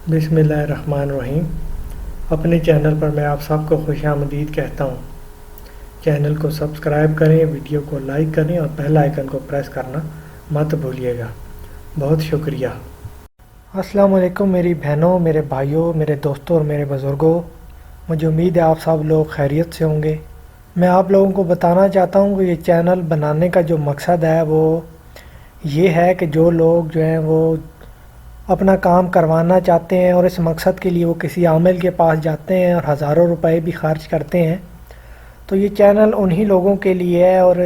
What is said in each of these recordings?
बिस्मिल्लाहिर्रहमानिर्रहीम। अपने चैनल पर मैं आप सबको खुश आमदीद कहता हूँ। चैनल को सब्सक्राइब करें, वीडियो को लाइक करें और बेल आइकन को प्रेस करना मत भूलिएगा। बहुत शुक्रिया। अस्सलाम वालेकुम मेरी बहनों, मेरे भाइयों, मेरे दोस्तों और मेरे बुज़ुर्गों। मुझे उम्मीद है आप सब लोग खैरियत से होंगे। मैं आप लोगों को बताना चाहता हूँ कि ये चैनल बनाने का जो मकसद है वो ये है कि जो लोग जो हैं वो अपना काम करवाना चाहते हैं और इस मकसद के लिए वो किसी आमिल के पास जाते हैं और हज़ारों रुपए भी खर्च करते हैं, तो ये चैनल उन्हीं लोगों के लिए है। और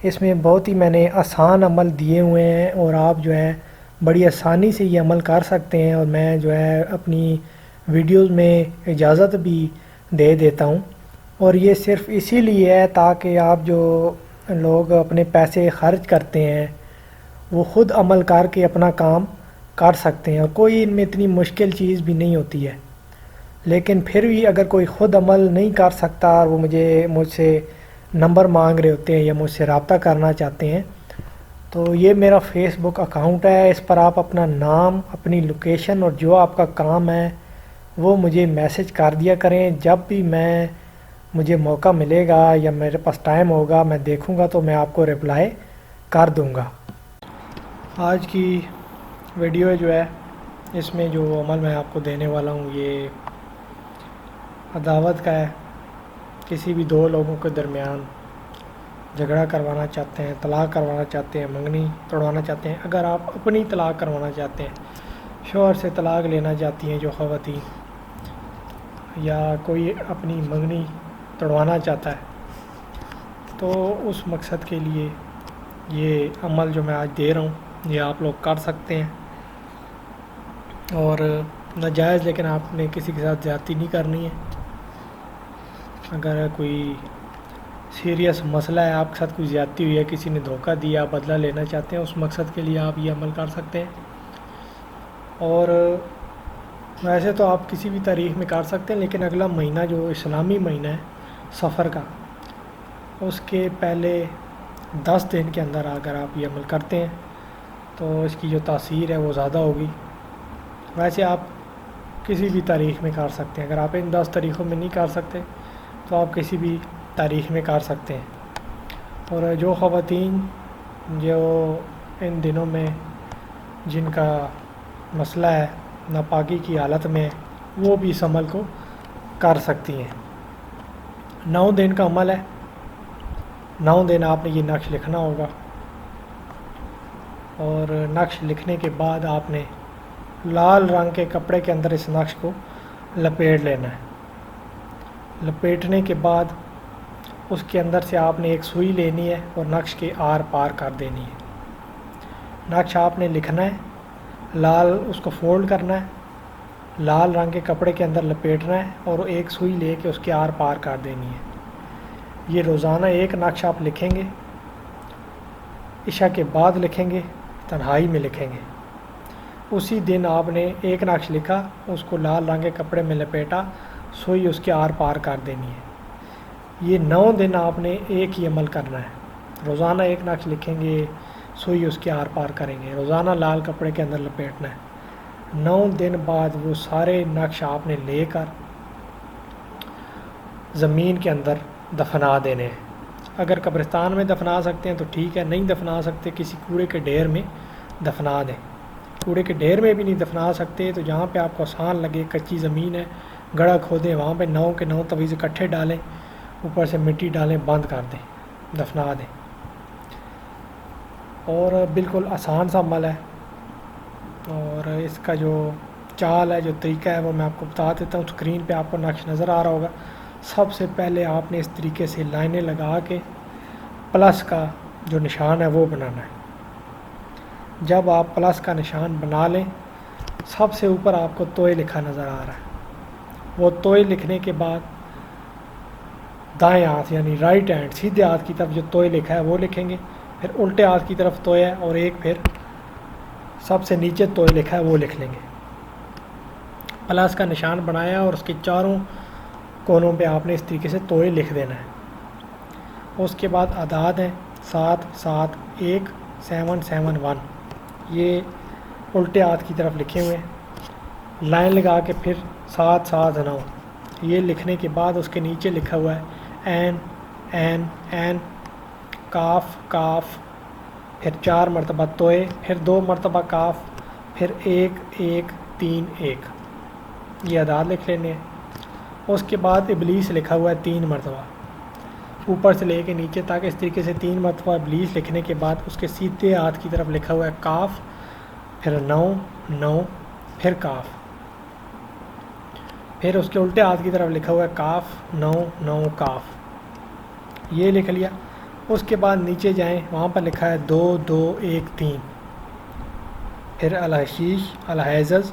इसमें बहुत ही मैंने आसान अमल दिए हुए हैं और आप जो है बड़ी आसानी से ये अमल कर सकते हैं। और मैं जो है अपनी वीडियोस में इजाज़त भी दे देता हूँ। और ये सिर्फ़ इसीलिए है ताकि आप जो लोग अपने पैसे खर्च करते हैं वो ख़ुद अमल करके अपना काम कर सकते हैं। और कोई इनमें इतनी मुश्किल चीज़ भी नहीं होती है। लेकिन फिर भी अगर कोई ख़ुद अमल नहीं कर सकता और वो मुझसे नंबर मांग रहे होते हैं या मुझसे रब्ता करना चाहते हैं, तो ये मेरा फेसबुक अकाउंट है। इस पर आप अपना नाम, अपनी लोकेशन और जो आपका काम है वो मुझे मैसेज कर दिया करें। जब भी मुझे मौका मिलेगा या मेरे पास टाइम होगा, मैं देखूंगा तो मैं आपको रिप्लाई कर दूंगा। आज की वीडियो जो है इसमें जो अमल मैं आपको देने वाला हूँ ये अदावत का है। किसी भी दो लोगों के दरमियान झगड़ा करवाना चाहते हैं, तलाक करवाना चाहते हैं, मंगनी तोड़वाना चाहते हैं। अगर आप अपनी तलाक करवाना चाहते हैं, शौहर से तलाक लेना चाहती हैं जो ख़वातीन, या कोई अपनी मंगनी तोड़वाना चाहता है, तो उस मकसद के लिए ये अमल जो मैं आज दे रहा हूँ ये आप लोग कर सकते हैं। और नाजायज़, लेकिन आपने किसी के साथ ज़्यादती नहीं करनी है। अगर कोई सीरियस मसला है, आपके साथ कोई ज़्यादती हुई है, किसी ने धोखा दिया, बदला लेना चाहते हैं, उस मकसद के लिए आप ये अमल कर सकते हैं। और वैसे तो आप किसी भी तारीख़ में कर सकते हैं, लेकिन अगला महीना जो इस्लामी महीना है सफ़र का, उसके पहले 10 दिन के अंदर अगर आप ये अमल करते हैं तो इसकी जो तासीर है वो ज़्यादा होगी। वैसे आप किसी भी तारीख़ में कर सकते हैं। अगर आप इन 10 तारीख़ों में नहीं कर सकते तो आप किसी भी तारीख़ में कर सकते हैं। और जो ख़वातीन जो इन दिनों में जिनका मसला है नापाकी की हालत में, वो भी इस अमल को कर सकती हैं। 9 दिन का अमल है। 9 दिन आपने ये नक्श लिखना होगा और नक्श लिखने के बाद आपने लाल रंग के कपड़े के अंदर इस नक्श को लपेट लेना है। लपेटने के बाद उसके अंदर से आपने एक सुई लेनी है और नक्श के आर पार कर देनी है। नक्श आपने लिखना है, उसको फोल्ड करना है, लाल रंग के कपड़े के अंदर लपेटना है और एक सुई लेके उसके आर पार कर देनी है। ये रोज़ाना एक नक्श आप लिखेंगे, इशा के बाद लिखेंगे, तन्हाई में लिखेंगे। उसी दिन आपने एक नक्श लिखा, उसको लाल रंग के कपड़े में लपेटा, सुई उसके आर पार कर देनी है। ये 9 दिन आपने एक ही अमल करना है। रोज़ाना एक नक्श लिखेंगे, सुई उसके आर पार करेंगे, रोज़ाना लाल कपड़े के अंदर लपेटना है। 9 दिन बाद वो सारे नक्श आपने लेकर ज़मीन के अंदर दफना देने हैं। अगर कब्रिस्तान में दफना सकते हैं तो ठीक है, नहीं दफना सकते किसी कूड़े के ढेर में दफना दें। कूड़े के ढेर में भी नहीं दफना सकते तो जहाँ पे आपको आसान लगे, कच्ची ज़मीन है, गड़ा खोदें, वहाँ पे 9 के 9 तवीज़ इकट्ठे डालें, ऊपर से मिट्टी डालें, बंद कर दें, दफना दें। और बिल्कुल आसान सा अमल है। और इसका जो चाल है, जो तरीका है, वो मैं आपको बता देता हूँ। स्क्रीन पे आपको नक्श नज़र आ रहा होगा। सबसे पहले आपने इस तरीके से लाइनें लगा के प्लस का जो निशान है वो बनाना है। जब आप प्लस का निशान बना लें, सबसे ऊपर आपको तोय लिखा नज़र आ रहा है। वो तोय लिखने के बाद दाएं हाथ यानी राइट हैंड, सीधे हाथ की तरफ जो तोय लिखा है वो लिखेंगे। फिर उल्टे हाथ की तरफ तोय है और एक फिर सबसे नीचे तोय लिखा है वो लिख लेंगे। प्लस का निशान बनाया और उसके चारों कोनों पे आपने इस तरीके से तोय लिख देना है। उसके बाद आदाद हैं 7 7 1 7 7 1, ये उल्टे हाथ की तरफ लिखे हुए हैं। لائن لگا کے پھر 7 7 9 یہ لکھنے کے بعد اس کے نیچے لکھا ہوا ہے این این این، کاف کاف، پھر 4 مرتبہ توئے، پھر 2 مرتبہ کاف، پھر 1 1 3 1، یہ اعداد لکھ لینے ہیں۔ اس کے بعد ابلیس لکھا ہوا ہے 3 مرتبہ، اوپر سے لے کے نیچے تک اس طریقے سے 3 مرتبہ ابلیس لکھنے کے بعد اس کے سیدھے ہاتھ کی طرف لکھا ہوا ہے کاف، پھر 9 9، پھر کاف، پھر اس کے الٹے ہاتھ کی طرف لکھا ہوا ہے کاف 9 9 کاف، یہ لکھ لیا۔ اس کے بعد نیچے جائیں، وہاں پر لکھا ہے 2 2 1 3، پھر الحشیش الحیزز،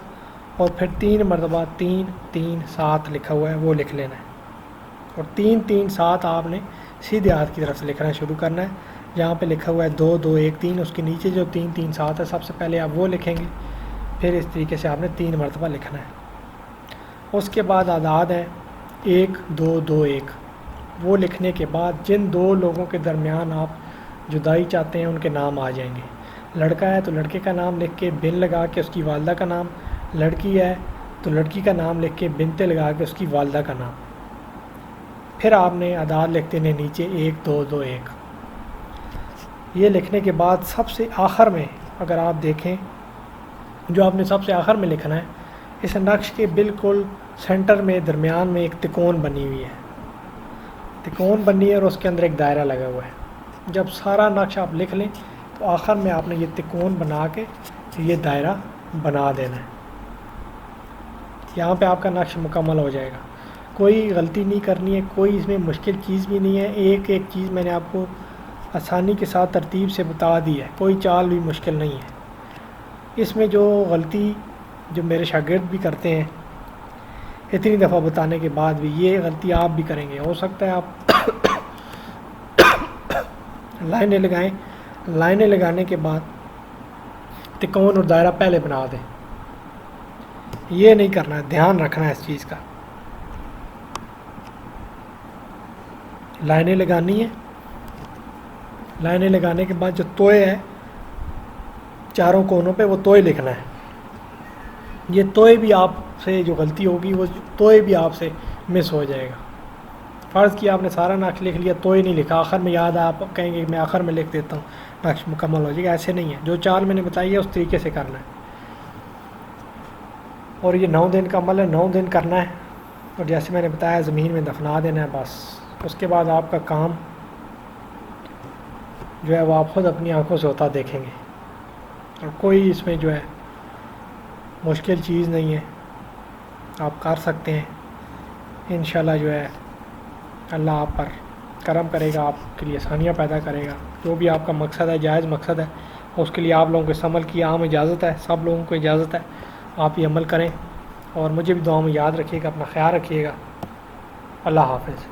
اور پھر 3 مرتبہ 3 3 7 لکھا ہوا ہے، وہ لکھ لینا ہے۔ اور 3 3 7 آپ نے سیدھے ہاتھ کی طرف سے لکھنا شروع کرنا ہے۔ جہاں پہ لکھا ہوا ہے 2 2 1 3، اس کے نیچے جو 3 3 7 ہے سب سے پہلے آپ وہ لکھیں گے، پھر اس طریقے سے آپ نے 3 مرتبہ لکھنا ہے۔ اس کے بعد اعداد ہیں 1 2 2 1، وہ لکھنے کے بعد جن 2 لوگوں کے درمیان آپ جدائی چاہتے ہیں ان کے نام آ جائیں گے۔ لڑکا ہے تو لڑکے کا نام لکھ کے بن لگا کے اس کی والدہ کا نام، لڑکی ہے تو لڑکی کا نام لکھ کے بنتے لگا کے اس کی والدہ کا نام، پھر آپ نے اعداد لکھ دینے نیچے 1 2 2 1۔ یہ لکھنے کے بعد سب سے آخر میں اگر آپ دیکھیں، جو آپ نے سب سے آخر میں لکھنا ہے، اس نقش کے بالکل سینٹر میں درمیان میں ایک تکون بنی ہوئی ہے، تکون بنی ہے اور اس کے اندر ایک دائرہ لگا ہوا ہے۔ جب سارا نقش آپ لکھ لیں تو آخر میں آپ نے یہ تکون بنا کے یہ دائرہ بنا دینا ہے، یہاں پہ آپ کا نقش مکمل ہو جائے گا۔ کوئی غلطی نہیں کرنی ہے، کوئی اس میں مشکل چیز بھی نہیں ہے، ایک ایک چیز میں نے آپ کو آسانی کے ساتھ ترتیب سے بتا دی ہے، کوئی چال بھی مشکل نہیں ہے۔ اس میں جو غلطی جو میرے شاگرد بھی کرتے ہیں اتنی دفعہ بتانے کے بعد بھی، یہ غلطی آپ بھی کریں گے۔ ہو سکتا ہے آپ لائنیں لگائیں، لائنیں لگانے کے بعد تکون اور دائرہ پہلے بنا دیں، یہ نہیں کرنا ہے، دھیان رکھنا ہے اس چیز کا۔ لائنیں لگانی ہیں، لائنیں لگانے کے بعد جو توئے ہے چاروں کونوں پہ وہ توئے لکھنا ہے۔ یہ توئے بھی آپ سے جو غلطی ہوگی وہ توئے بھی آپ سے مس ہو جائے گا۔ فرض کیا آپ نے سارا نقش لکھ لیا، توئے نہیں لکھا، آخر میں یاد آپ کہیں گے میں آخر میں لکھ دیتا ہوں نقش مکمل ہو جائے گا، ایسے نہیں ہے۔ جو چال میں نے بتائی ہے اس طریقے سے کرنا ہے۔ اور یہ 9 دن کا عمل ہے، 9 دن کرنا ہے، اور جیسے میں نے بتایا زمین میں دفنا دینا ہے بس۔ اس کے بعد آپ کا کام جو ہے وہ آپ خود اپنی آنکھوں سے ہوتا دیکھیں گے، اور کوئی اس میں جو ہے مشکل چیز نہیں ہے، آپ کر سکتے ہیں انشاءاللہ۔ جو ہے اللہ آپ پر کرم کرے گا، آپ کے لیے آسانیاں پیدا کرے گا۔ جو بھی آپ کا مقصد ہے، جائز مقصد ہے، اس کے لیے آپ لوگوں کو اس عمل کی عام اجازت ہے، سب لوگوں کو اجازت ہے، آپ یہ عمل کریں۔ اور مجھے بھی دعاؤں میں یاد رکھیے گا، اپنا خیال رکھیے گا۔ اللہ حافظ۔